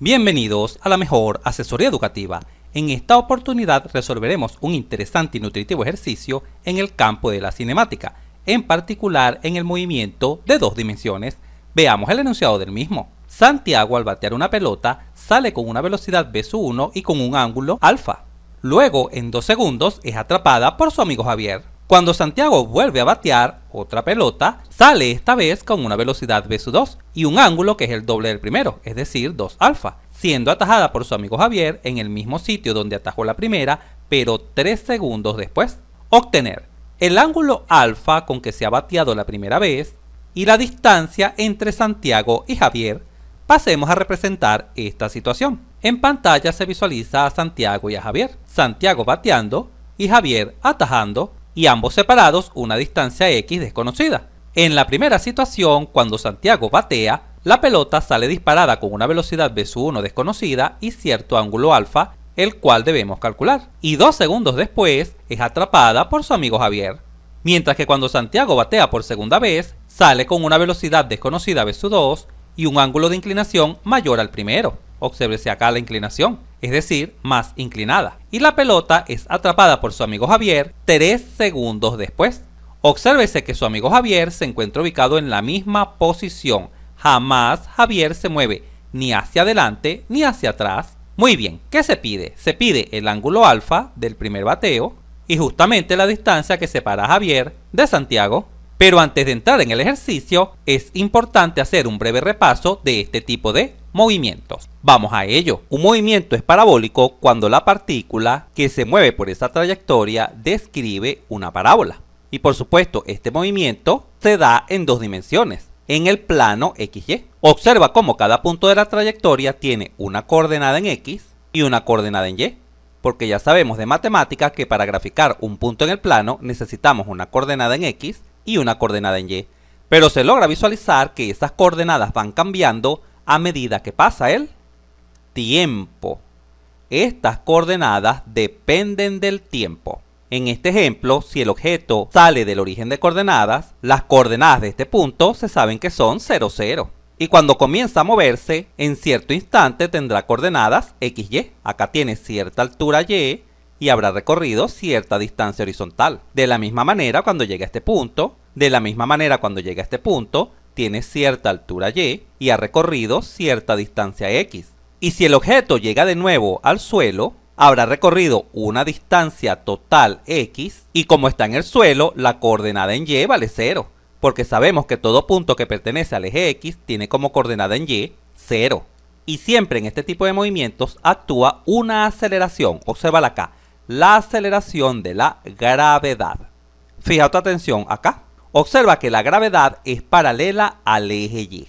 Bienvenidos a la mejor asesoría educativa. En esta oportunidad resolveremos un interesante y nutritivo ejercicio en el campo de la cinemática, en particular en el movimiento de dos dimensiones. Veamos el enunciado del mismo. Santiago, al batear una pelota, sale con una velocidad v/1 y con un ángulo alfa. Luego, en 2 segundos, es atrapada por su amigo Javier. Cuando Santiago vuelve a batear otra pelota, sale esta vez con una velocidad v/2 y un ángulo que es el doble del primero, es decir, 2 alfa, siendo atajada por su amigo Javier en el mismo sitio donde atajó la primera, pero 3 segundos después. Obtener el ángulo alfa con que se ha bateado la primera vez y la distancia entre Santiago y Javier. Pasemos a representar esta situación. En pantalla se visualiza a Santiago y a Javier. Santiago bateando y Javier atajando, y ambos separados una distancia x desconocida. En la primera situación, cuando Santiago batea, la pelota sale disparada con una velocidad v/1 desconocida y cierto ángulo alfa, el cual debemos calcular, y 2 segundos después es atrapada por su amigo Javier. Mientras que cuando Santiago batea por segunda vez, sale con una velocidad desconocida v/2 y un ángulo de inclinación mayor al primero. Obsérvese acá la inclinación, es decir, más inclinada. Y la pelota es atrapada por su amigo Javier 3 segundos después. Obsérvese que su amigo Javier se encuentra ubicado en la misma posición. Jamás Javier se mueve ni hacia adelante ni hacia atrás. Muy bien, ¿qué se pide? Se pide el ángulo alfa del primer bateo y justamente la distancia que separa a Javier de Santiago. Pero antes de entrar en el ejercicio, es importante hacer un breve repaso de este tipo de movimientos. Vamos a ello. Un movimiento es parabólico cuando la partícula que se mueve por esa trayectoria describe una parábola. Y por supuesto, este movimiento se da en 2 dimensiones, en el plano XY. Observa cómo cada punto de la trayectoria tiene una coordenada en X y una coordenada en Y, porque ya sabemos de matemática que para graficar un punto en el plano necesitamos una coordenada en X y una coordenada en Y, pero se logra visualizar que esas coordenadas van cambiando a medida que pasa el tiempo. Estas coordenadas dependen del tiempo. En este ejemplo, si el objeto sale del origen de coordenadas, las coordenadas de este punto se saben que son 0, 0. Y cuando comienza a moverse, en cierto instante tendrá coordenadas XY. Acá tiene cierta altura Y y habrá recorrido cierta distancia horizontal. De la misma manera cuando llegue a este punto, tiene cierta altura Y ha recorrido cierta distancia X. Y si el objeto llega de nuevo al suelo, habrá recorrido una distancia total X, y como está en el suelo, la coordenada en Y vale 0, porque sabemos que todo punto que pertenece al eje X tiene como coordenada en Y 0. Y siempre en este tipo de movimientos actúa una aceleración. Obsérvala acá, la aceleración de la gravedad. Fija tu atención acá. Observa que la gravedad es paralela al eje Y.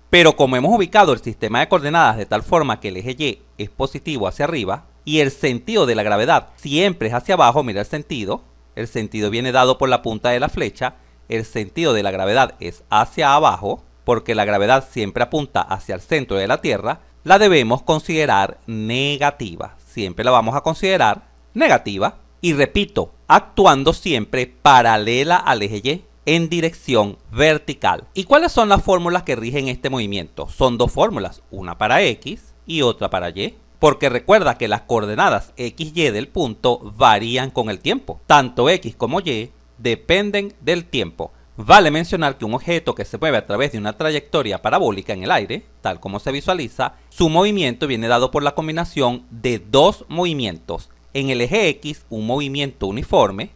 Pero como hemos ubicado el sistema de coordenadas de tal forma que el eje Y es positivo hacia arriba y el sentido de la gravedad siempre es hacia abajo, mira el sentido viene dado por la punta de la flecha, el sentido de la gravedad es hacia abajo, porque la gravedad siempre apunta hacia el centro de la Tierra, la debemos considerar negativa. Siempre la vamos a considerar negativa. Y repito, actuando siempre paralela al eje Y en dirección vertical. ¿Y cuáles son las fórmulas que rigen este movimiento? Son 2 fórmulas, una para X y otra para Y. Porque recuerda que las coordenadas X y del punto varían con el tiempo. Tanto X como Y dependen del tiempo. Vale mencionar que un objeto que se mueve a través de una trayectoria parabólica en el aire, tal como se visualiza, su movimiento viene dado por la combinación de 2 movimientos. En el eje X, un movimiento uniforme,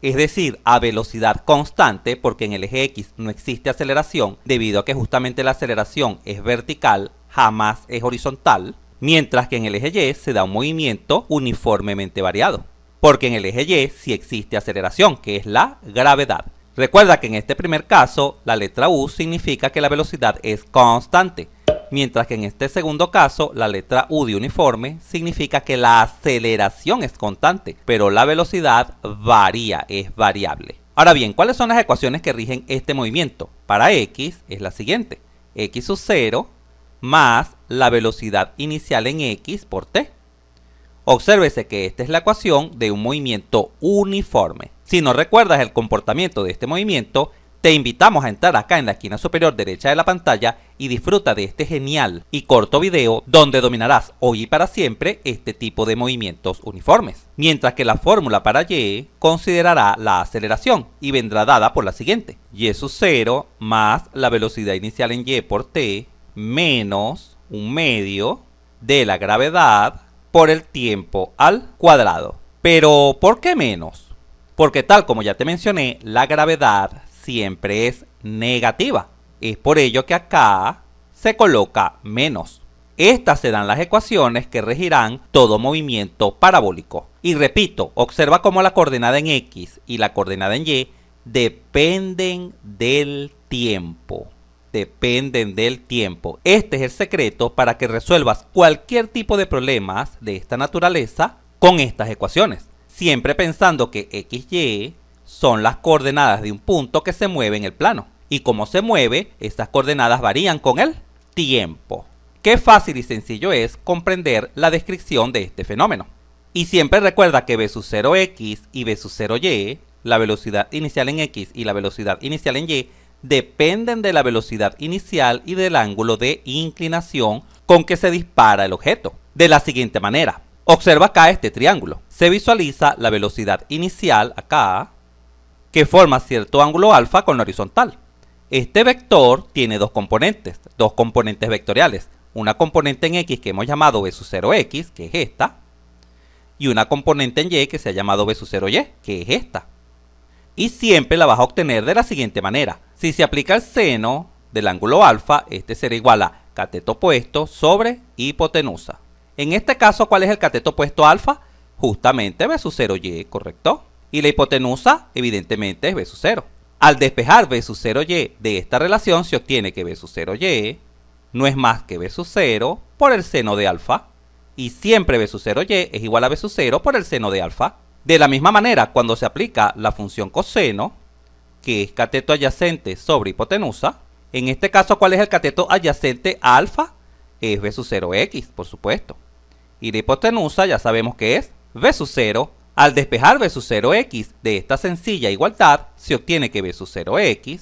es decir, a velocidad constante, porque en el eje X no existe aceleración, debido a que justamente la aceleración es vertical, jamás es horizontal, mientras que en el eje Y se da un movimiento uniformemente variado, porque en el eje Y sí existe aceleración, que es la gravedad. Recuerda que en este primer caso, la letra U significa que la velocidad es constante, mientras que en este segundo caso, la letra U de uniforme significa que la aceleración es constante, pero la velocidad varía, es variable. Ahora bien, ¿cuáles son las ecuaciones que rigen este movimiento? Para X es la siguiente: X sub 0 más la velocidad inicial en X por T. Obsérvese que esta es la ecuación de un movimiento uniforme. Si no recuerdas el comportamiento de este movimiento, Te invitamos a entrar acá en la esquina superior derecha de la pantalla y disfruta de este genial y corto video donde dominarás hoy y para siempre este tipo de movimientos uniformes. Mientras que la fórmula para y considerará la aceleración y vendrá dada por la siguiente: y sub 0 más la velocidad inicial en y por t menos un medio de la gravedad por el tiempo al cuadrado. Pero ¿por qué menos? Porque tal como ya te mencioné, la gravedad siempre es negativa. Es por ello que acá se coloca menos. Estas serán las ecuaciones que regirán todo movimiento parabólico. Y repito, observa cómo la coordenada en X y la coordenada en Y dependen del tiempo. Dependen del tiempo. Este es el secreto para que resuelvas cualquier tipo de problemas de esta naturaleza con estas ecuaciones. Siempre pensando que X, Y son las coordenadas de un punto que se mueve en el plano. Y como se mueve, estas coordenadas varían con el tiempo. Qué fácil y sencillo es comprender la descripción de este fenómeno. Y siempre recuerda que v sub 0x y v sub 0y, la velocidad inicial en x y la velocidad inicial en y, dependen de la velocidad inicial y del ángulo de inclinación con que se dispara el objeto. De la siguiente manera, observa acá este triángulo. Se visualiza la velocidad inicial acá, que forma cierto ángulo alfa con la horizontal. Este vector tiene dos componentes vectoriales. Una componente en x que hemos llamado v sub 0x, que es esta, y una componente en y que se ha llamado v sub 0y, que es esta. Y siempre la vas a obtener de la siguiente manera. Si se aplica el seno del ángulo alfa, este será igual a cateto opuesto sobre hipotenusa. En este caso, ¿cuál es el cateto opuesto a alfa? Justamente v sub 0y, ¿correcto? Y la hipotenusa, evidentemente, es v sub 0. Al despejar v sub 0y de esta relación, se obtiene que v sub 0y no es más que v sub 0 por el seno de alfa. Y siempre v sub 0y es igual a v sub 0 por el seno de alfa. De la misma manera, cuando se aplica la función coseno, que es cateto adyacente sobre hipotenusa, en este caso, ¿cuál es el cateto adyacente a alfa? Es v sub 0x, por supuesto. Y la hipotenusa ya sabemos que es v sub 0. Al despejar v sub 0x de esta sencilla igualdad, se obtiene que v sub 0x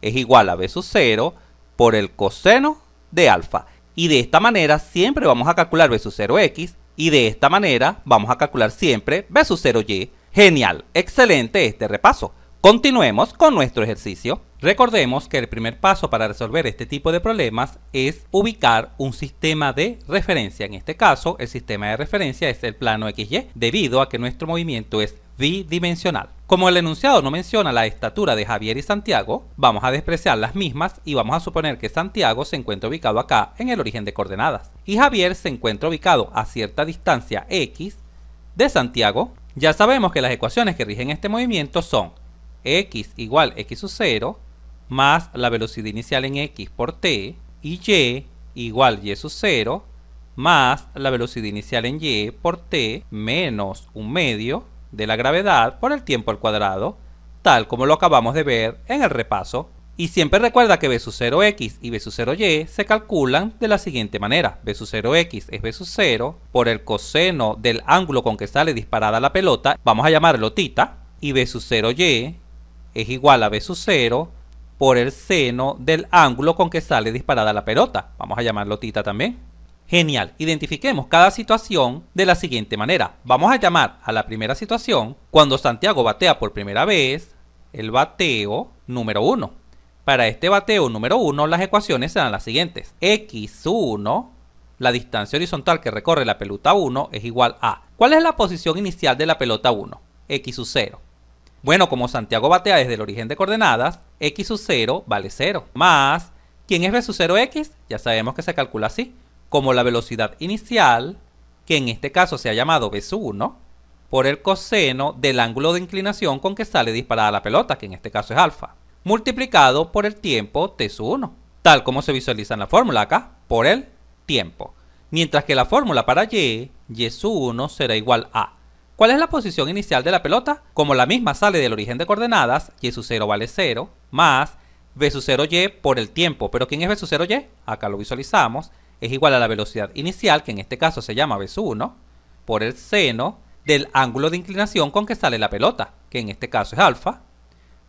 es igual a v sub 0 por el coseno de alfa. Y de esta manera siempre vamos a calcular v sub 0x y de esta manera vamos a calcular siempre v sub 0y. Genial, excelente este repaso. Continuemos con nuestro ejercicio. Recordemos que el primer paso para resolver este tipo de problemas es ubicar un sistema de referencia. En este caso, el sistema de referencia es el plano XY, debido a que nuestro movimiento es bidimensional. Como el enunciado no menciona la estatura de Javier y Santiago, vamos a despreciar las mismas y vamos a suponer que Santiago se encuentra ubicado acá en el origen de coordenadas y Javier se encuentra ubicado a cierta distancia X de Santiago. Ya sabemos que las ecuaciones que rigen este movimiento son x igual x sub 0 más la velocidad inicial en x por t y y igual y sub 0 más la velocidad inicial en y por t menos un medio de la gravedad por el tiempo al cuadrado, tal como lo acabamos de ver en el repaso. Y siempre recuerda que v sub 0x y v sub 0y se calculan de la siguiente manera. V sub 0x es v sub 0 por el coseno del ángulo con que sale disparada la pelota, vamos a llamarlo tita, y v sub 0y es igual a v sub 0 por el seno del ángulo con que sale disparada la pelota. Vamos a llamarlo tita también. Genial, identifiquemos cada situación de la siguiente manera. Vamos a llamar a la primera situación cuando Santiago batea por primera vez el bateo número 1. Para este bateo número 1 las ecuaciones serán las siguientes. x1, la distancia horizontal que recorre la pelota 1 es igual a... ¿Cuál es la posición inicial de la pelota 1? x sub 0. Bueno, como Santiago batea desde el origen de coordenadas, x sub 0 vale 0. Más, ¿quién es v sub 0x? Ya sabemos que se calcula así, como la velocidad inicial, que en este caso se ha llamado v sub 1, por el coseno del ángulo de inclinación con que sale disparada la pelota, que en este caso es alfa, multiplicado por el tiempo t sub 1, tal como se visualiza en la fórmula acá, por el tiempo. Mientras que la fórmula para y sub 1 será igual a... ¿Cuál es la posición inicial de la pelota? Como la misma sale del origen de coordenadas, y sub 0 vale 0, más v sub 0y por el tiempo. ¿Pero quién es v sub 0y? Acá lo visualizamos. Es igual a la velocidad inicial, que en este caso se llama v sub 1, por el seno del ángulo de inclinación con que sale la pelota, que en este caso es alfa,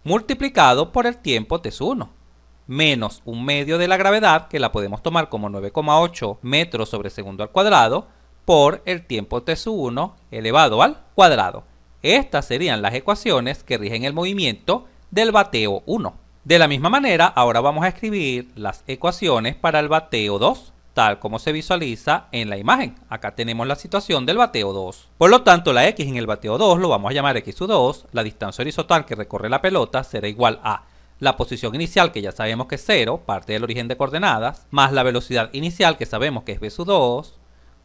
multiplicado por el tiempo T1, menos 1/2 de la gravedad, que la podemos tomar como 9,8 metros sobre segundo al cuadrado, por el tiempo T1 elevado al cuadrado. Estas serían las ecuaciones que rigen el movimiento del bateo 1. De la misma manera, ahora vamos a escribir las ecuaciones para el bateo 2, tal como se visualiza en la imagen. Acá tenemos la situación del bateo 2. Por lo tanto, la X en el bateo 2 lo vamos a llamar X2. La distancia horizontal que recorre la pelota será igual a la posición inicial, que ya sabemos que es 0, parte del origen de coordenadas, más la velocidad inicial, que sabemos que es v2,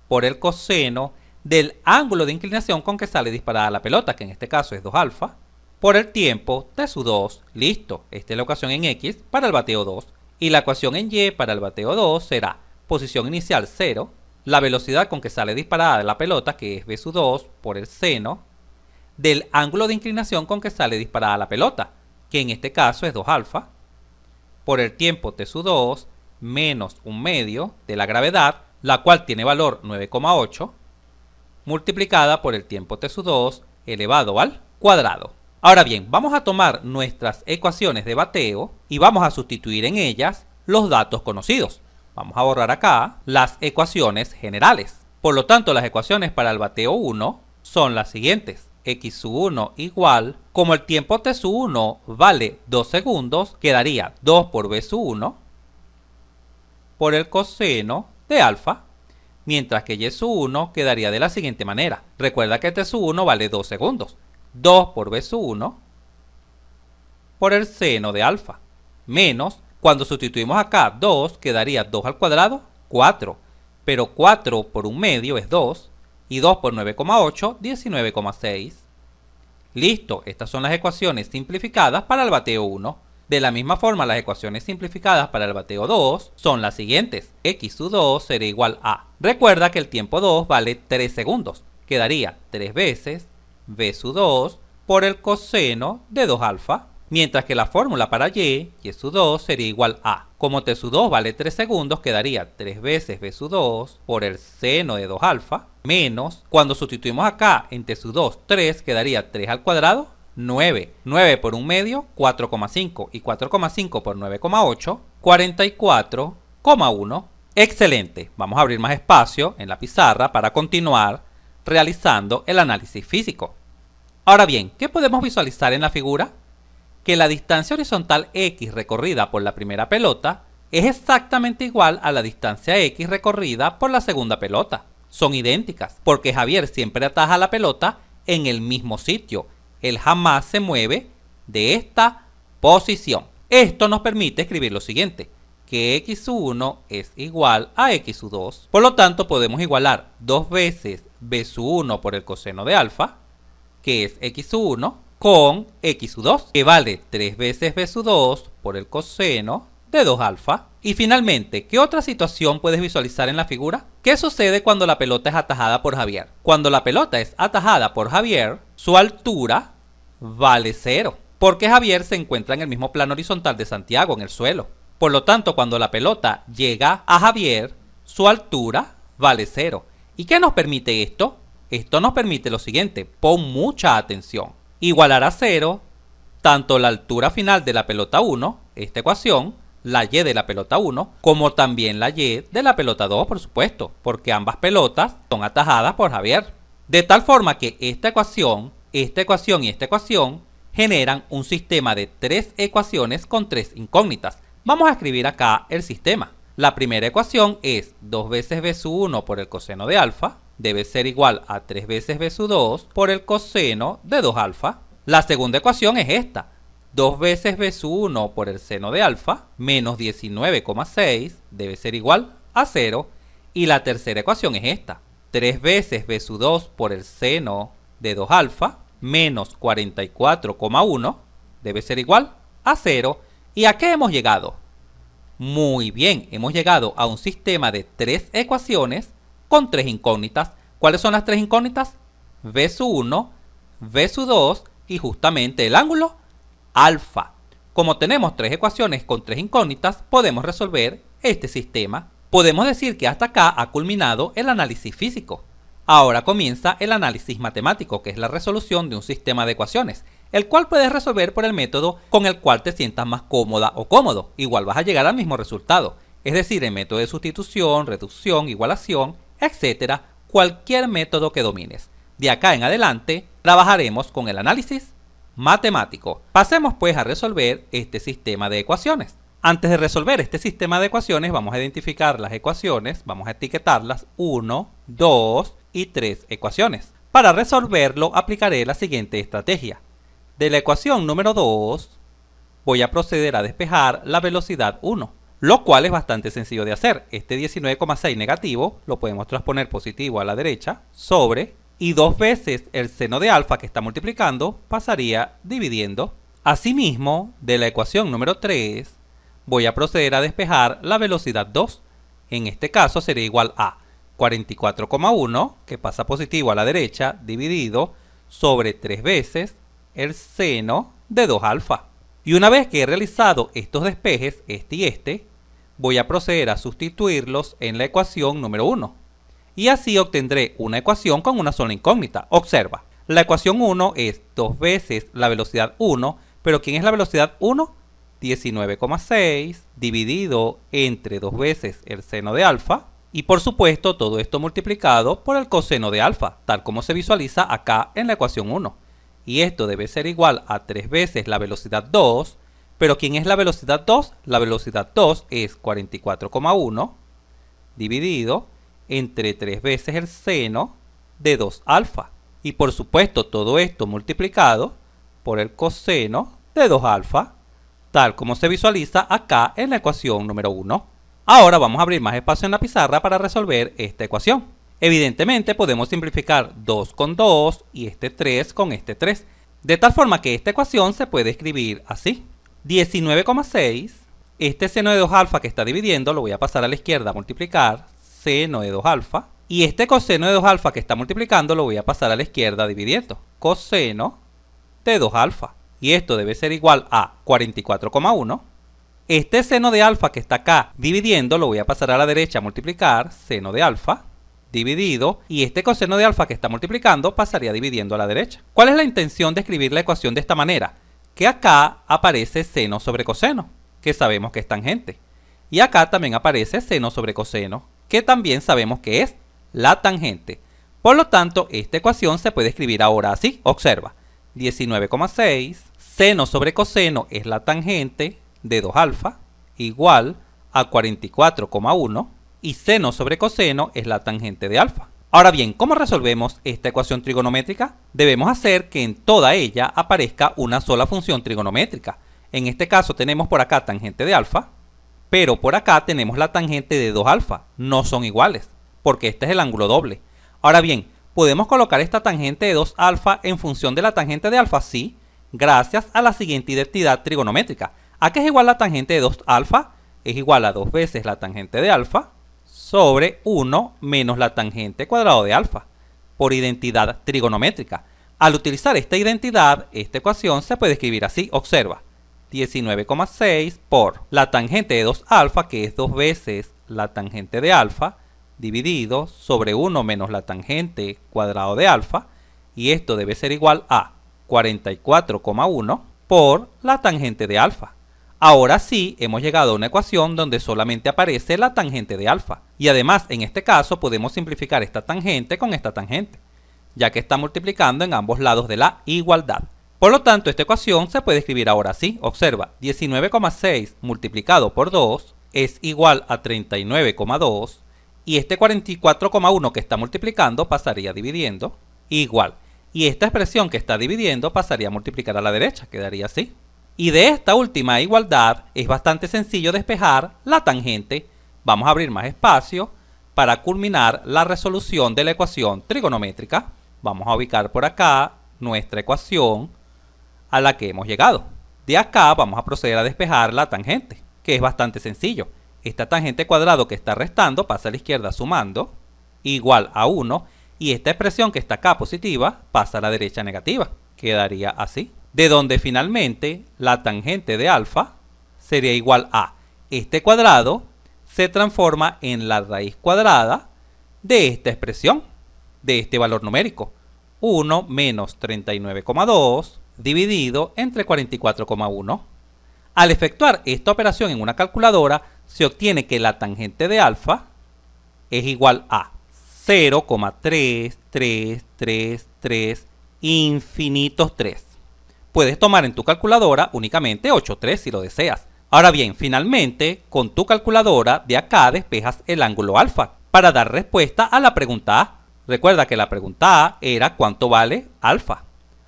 por el coseno del ángulo de inclinación con que sale disparada la pelota, que en este caso es 2 alfa, por el tiempo T2. Listo, esta es la ecuación en X para el bateo 2. Y la ecuación en Y para el bateo 2 será posición inicial 0, la velocidad con que sale disparada la pelota, que es v2, por el seno del ángulo de inclinación con que sale disparada la pelota, que en este caso es 2 alfa, por el tiempo T2 menos 1/2 de la gravedad, la cual tiene valor 9,8, multiplicada por el tiempo T2 elevado al cuadrado. Ahora bien, vamos a tomar nuestras ecuaciones de bateo y vamos a sustituir en ellas los datos conocidos. Vamos a borrar acá las ecuaciones generales. Por lo tanto, las ecuaciones para el bateo 1 son las siguientes. X1 igual, como el tiempo T1 vale 2 segundos, quedaría 2 por V1 por el coseno de alfa, mientras que Y1 quedaría de la siguiente manera. Recuerda que T1 vale 2 segundos. 2 por V1 por el seno de alfa, menos, cuando sustituimos acá 2, quedaría 2 al cuadrado, 4, pero 4 por 1/2 es 2, y 2 por 9,8, 19,6. Listo, estas son las ecuaciones simplificadas para el bateo 1. De la misma forma, las ecuaciones simplificadas para el bateo 2 son las siguientes. X2 será igual a, recuerda que el tiempo 2 vale 3 segundos, quedaría 3 veces V2 por el coseno de 2 alfa, mientras que la fórmula para Y2 sería igual a, como T2 vale 3 segundos, quedaría 3 veces V2 por el seno de 2 alfa, menos, cuando sustituimos acá en T2 3, quedaría 3 al cuadrado, 9. 9 por 1/2, 4,5, y 4,5 por 9,8, 44,1. Excelente, vamos a abrir más espacio en la pizarra para continuar realizando el análisis físico. Ahora bien, ¿qué podemos visualizar en la figura? Que la distancia horizontal X recorrida por la primera pelota es exactamente igual a la distancia X recorrida por la segunda pelota. Son idénticas, porque Javier siempre ataja la pelota en el mismo sitio. Él jamás se mueve de esta posición. Esto nos permite escribir lo siguiente, que X1 es igual a X2. Por lo tanto, podemos igualar 2 veces V1 por el coseno de alfa, que es X1, con X2, que vale 3 veces V2 por el coseno de 2 alfa. Y finalmente, ¿qué otra situación puedes visualizar en la figura? ¿Qué sucede cuando la pelota es atajada por Javier? Cuando la pelota es atajada por Javier, su altura vale 0, porque Javier se encuentra en el mismo plano horizontal de Santiago, en el suelo. Por lo tanto, cuando la pelota llega a Javier, su altura vale 0. ¿Y qué nos permite esto? Esto nos permite lo siguiente, pon mucha atención. Igualar a 0 tanto la altura final de la pelota 1, esta ecuación, la Y de la pelota 1, como también la Y de la pelota 2, por supuesto, porque ambas pelotas son atajadas por Javier. De tal forma que esta ecuación y esta ecuación generan un sistema de 3 ecuaciones con 3 incógnitas. Vamos a escribir acá el sistema. La primera ecuación es 2 veces V1 por el coseno de alfa, debe ser igual a 3 veces V2 por el coseno de 2 alfa. La segunda ecuación es esta, 2 veces V1 por el seno de alfa menos 19,6 debe ser igual a 0. Y la tercera ecuación es esta, 3 veces V2 por el seno de 2 alfa menos 44,1 debe ser igual a 0. ¿Y a qué hemos llegado? Muy bien, hemos llegado a un sistema de 3 ecuaciones con 3 incógnitas. ¿Cuáles son las 3 incógnitas? V1, V2 y justamente el ángulo alfa. Como tenemos 3 ecuaciones con 3 incógnitas, podemos resolver este sistema. Podemos decir que hasta acá ha culminado el análisis físico. Ahora comienza el análisis matemático, que es la resolución de un sistema de ecuaciones. el cual puedes resolver por el método con el cual te sientas más cómoda o cómodo. Igual vas a llegar al mismo resultado, es decir, el método de sustitución, reducción, igualación, etc. Cualquier método que domines. De acá en adelante, trabajaremos con el análisis matemático. Pasemos pues a resolver este sistema de ecuaciones. Antes de resolver este sistema de ecuaciones, vamos a identificar las ecuaciones, vamos a etiquetarlas 1, 2 y 3 ecuaciones. Para resolverlo, aplicaré la siguiente estrategia. De la ecuación número 2, voy a proceder a despejar la velocidad 1, lo cual es bastante sencillo de hacer. Este 19,6 negativo lo podemos transponer positivo a la derecha sobre, y 2 veces el seno de alfa que está multiplicando pasaría dividiendo. Asimismo, de la ecuación número 3, voy a proceder a despejar la velocidad 2. En este caso sería igual a 44,1, que pasa positivo a la derecha, dividido sobre 3 veces el seno de 2 alfa. Y una vez que he realizado estos despejes, este y este, voy a proceder a sustituirlos en la ecuación número 1. Y así obtendré una ecuación con una sola incógnita. Observa, la ecuación 1 es 2 veces la velocidad 1, pero ¿quién es la velocidad 1? 19,6 dividido entre 2 veces el seno de alfa, y por supuesto todo esto multiplicado por el coseno de alfa, tal como se visualiza acá en la ecuación 1. Y esto debe ser igual a 3 veces la velocidad 2, pero ¿quién es la velocidad 2? La velocidad 2 es 44,1 dividido entre 3 veces el seno de 2 alfa. Y por supuesto todo esto multiplicado por el coseno de 2 alfa, tal como se visualiza acá en la ecuación número 1. Ahora vamos a abrir más espacio en la pizarra para resolver esta ecuación. Evidentemente podemos simplificar 2 con 2 y este 3 con este 3, de tal forma que esta ecuación se puede escribir así. 19,6, este seno de 2 alfa que está dividiendo lo voy a pasar a la izquierda a multiplicar, seno de 2 alfa, y este coseno de 2 alfa que está multiplicando lo voy a pasar a la izquierda dividiendo, coseno de 2 alfa. Y esto debe ser igual a 44,1. Este seno de alfa que está acá dividiendo lo voy a pasar a la derecha a multiplicar, seno de alfa, dividido, y este coseno de alfa que está multiplicando pasaría dividiendo a la derecha. ¿Cuál es la intención de escribir la ecuación de esta manera? Que acá aparece seno sobre coseno, que sabemos que es tangente. Y acá también aparece seno sobre coseno, que también sabemos que es la tangente. Por lo tanto, esta ecuación se puede escribir ahora así. Observa, 19,6, seno sobre coseno es la tangente de 2 alfa, igual a 44,1, y seno sobre coseno es la tangente de alfa. Ahora bien, ¿cómo resolvemos esta ecuación trigonométrica? Debemos hacer que en toda ella aparezca una sola función trigonométrica. En este caso tenemos por acá tangente de alfa, pero por acá tenemos la tangente de 2 alfa. No son iguales, porque este es el ángulo doble. Ahora bien, ¿podemos colocar esta tangente de 2 alfa en función de la tangente de alfa? Sí, gracias a la siguiente identidad trigonométrica. ¿A qué es igual la tangente de 2 alfa? Es igual a 2 veces la tangente de alfa sobre 1 menos la tangente cuadrado de alfa, por identidad trigonométrica. Al utilizar esta identidad, esta ecuación se puede escribir así. Observa, 19,6 por la tangente de 2 alfa, que es 2 veces la tangente de alfa, dividido sobre 1 menos la tangente cuadrado de alfa, y esto debe ser igual a 44,1 por la tangente de alfa. Ahora sí, hemos llegado a una ecuación donde solamente aparece la tangente de alfa. Y además, en este caso, podemos simplificar esta tangente con esta tangente, ya que está multiplicando en ambos lados de la igualdad. Por lo tanto, esta ecuación se puede escribir ahora así. Observa, 19,6 multiplicado por 2 es igual a 39,2. Y este 44,1 que está multiplicando pasaría dividiendo, igual. Y esta expresión que está dividiendo pasaría a multiplicar a la derecha, quedaría así. Y de esta última igualdad es bastante sencillo despejar la tangente. Vamos a abrir más espacio para culminar la resolución de la ecuación trigonométrica. Vamos a ubicar por acá nuestra ecuación a la que hemos llegado. De acá vamos a proceder a despejar la tangente, que es bastante sencillo. Esta tangente cuadrado que está restando pasa a la izquierda sumando, igual a 1, y esta expresión que está acá positiva pasa a la derecha negativa. Quedaría así. De donde finalmente la tangente de alfa sería igual a este cuadrado se transforma en la raíz cuadrada de esta expresión, de este valor numérico, 1 menos 39,2 dividido entre 44,1. Al efectuar esta operación en una calculadora, se obtiene que la tangente de alfa es igual a 0,3333 infinitos 3. Puedes tomar en tu calculadora únicamente 8,3 si lo deseas. Ahora bien, finalmente, con tu calculadora de acá despejas el ángulo alfa para dar respuesta a la pregunta A. Recuerda que la pregunta A era ¿cuánto vale alfa?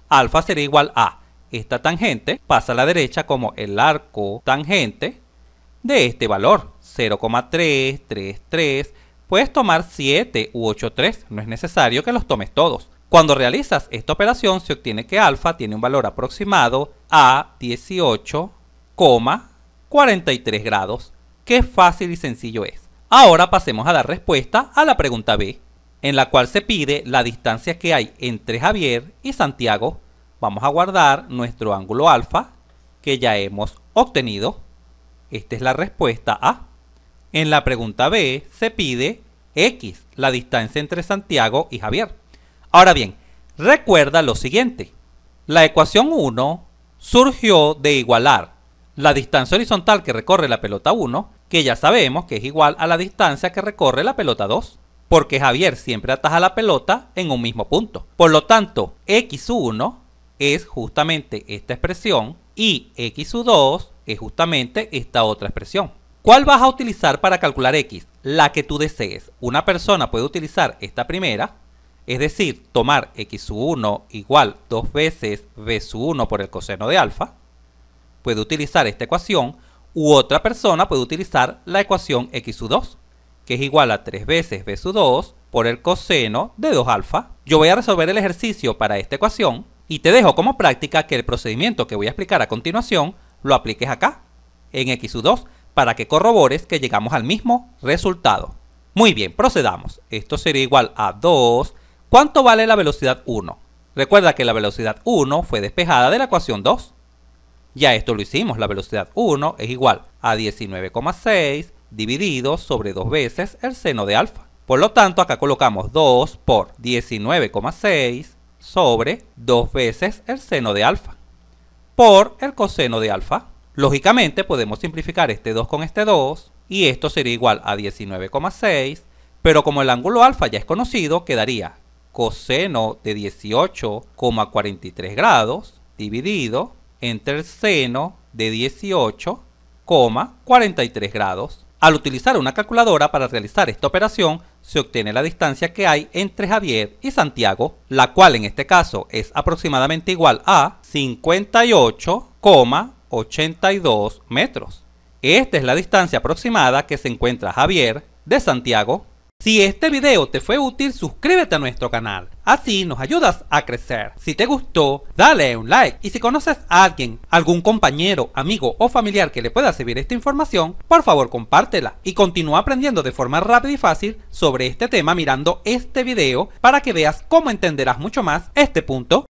Alfa sería igual a esta tangente, pasa a la derecha como el arco tangente de este valor, 0,333. Puedes tomar 7 u 8,3, no es necesario que los tomes todos. Cuando realizas esta operación se obtiene que alfa tiene un valor aproximado a 18,43 grados. Qué fácil y sencillo es. Ahora pasemos a dar respuesta a la pregunta B, en la cual se pide la distancia que hay entre Javier y Santiago. Vamos a guardar nuestro ángulo alfa que ya hemos obtenido. Esta es la respuesta A. En la pregunta B se pide X, la distancia entre Santiago y Javier. Ahora bien, recuerda lo siguiente. La ecuación 1 surgió de igualar la distancia horizontal que recorre la pelota 1, que ya sabemos que es igual a la distancia que recorre la pelota 2, porque Javier siempre ataja la pelota en un mismo punto. Por lo tanto, x1 es justamente esta expresión y x2 es justamente esta otra expresión. ¿Cuál vas a utilizar para calcular x? La que tú desees. Una persona puede utilizar esta primera, es decir, tomar x1 igual 2 veces b1 por el coseno de alfa. Puede utilizar esta ecuación, u otra persona puede utilizar la ecuación x2, que es igual a 3 veces b2 por el coseno de 2 alfa. Yo voy a resolver el ejercicio para esta ecuación y te dejo como práctica que el procedimiento que voy a explicar a continuación lo apliques acá, en x2, para que corrobores que llegamos al mismo resultado. Muy bien, procedamos. Esto sería igual a 2. ¿Cuánto vale la velocidad 1? Recuerda que la velocidad 1 fue despejada de la ecuación 2. Ya esto lo hicimos. La velocidad 1 es igual a 19,6 dividido sobre 2 veces el seno de alfa. Por lo tanto, acá colocamos 2 por 19,6 sobre 2 veces el seno de alfa por el coseno de alfa. Lógicamente podemos simplificar este 2 con este 2 y esto sería igual a 19,6, pero como el ángulo alfa ya es conocido, quedaría coseno de 18,43 grados dividido entre el seno de 18,43 grados. Al utilizar una calculadora para realizar esta operación, se obtiene la distancia que hay entre Javier y Santiago, la cual en este caso es aproximadamente igual a 58,82 metros. Esta es la distancia aproximada que se encuentra Javier de Santiago. Si este video te fue útil, suscríbete a nuestro canal, así nos ayudas a crecer. Si te gustó, dale un like, y si conoces a alguien, algún compañero, amigo o familiar que le pueda servir esta información, por favor compártela y continúa aprendiendo de forma rápida y fácil sobre este tema mirando este video para que veas cómo entenderás mucho más este punto.